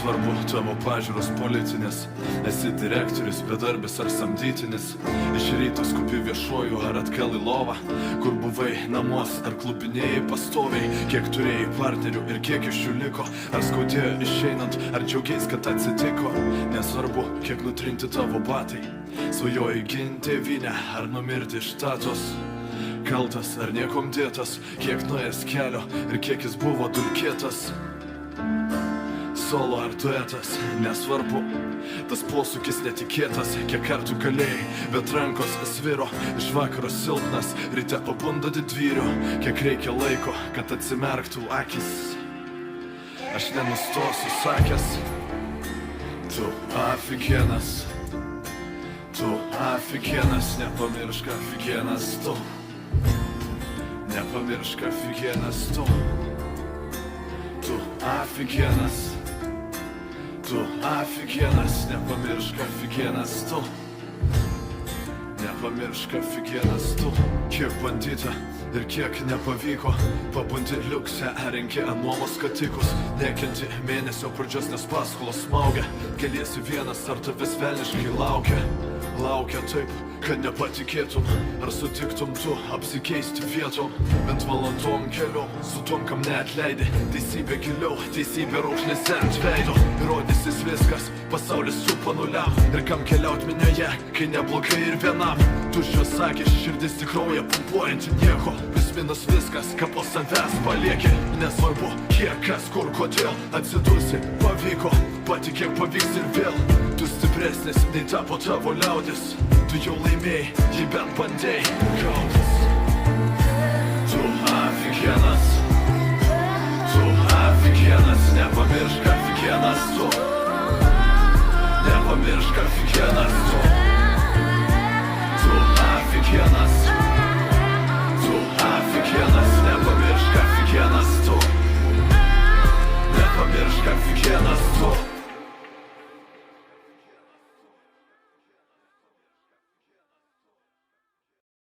Nesvarbu tavo pažiūros politinės, esi direktorius, bedarbis ar samdytinis. Iš ryto skupi viešuoju ar atgal į lovą, kur buvai namuos ar klubinėjai pastoviai. Kiek turėjai partnerių ir kiek iš jų liko, ar skaudėjo išeinant, ar džiaugiais, kad atsitiko. Nesvarbu, kiek nutrinti tavo batai, svajoji ginti tėvynę ar numirti iš statos. Kaltas ar niekom dėtas, kiek nuėjęs kelio ir kiek jis buvo dulkėtas. Solo ar duetas, nesvarbu, tas posūkis netikėtas. Kiek kartų galėjai, bet rankos sviro, iš vakaro silpnas, ryte pabunda didvyrių. Kiek reikia laiko, kad atsimerktų akis, aš nenustosiu sakęs: tu aфиgenas, tu aфиgenas, nepamiršk aфиgenas tu, nepamiršk aфиgenas tu, tu aфиgenas, tu aфиgenas, nepamiršk aфиgenas tu, nepamiršk aфиgenas tu. Kiek bandyta ir kiek nepavyko, pabundi liukse, renki nuomos skatikus, nekenti mėnesio pradžios, nes paskolos smaugia. Keliesi vienas, ar tavęs velniškai laukia. Laukia taip, kad nepatikėtum, ar sutiktum tu apsikeisti vietom, bent valandom keliom, su tom, kam neatleidai. Teisybė giliau, teisybė raukšlėse ant veido, įrodysis viskas, pasaulis su panuliam. Ir kam keliaut minioje, kai neblogai ir vienam. Tuščios akis, širdis tik kraują pumpuojanti nieko, vis minus viskas, ką po savęs palieki. Nesvarbu, kiek, kas, kur, kodėl atsidursi, pavyko, patikėk, pavyks ir vėl. Tu stipresnis, nei tapo tavo liaudis, tu jau laimėjai, jei bent bandėjai kautis. Tu aфиgenas, tu aфиgenas, nepamiršk aфиgenas tu, nepamiršk aфиgenas tu.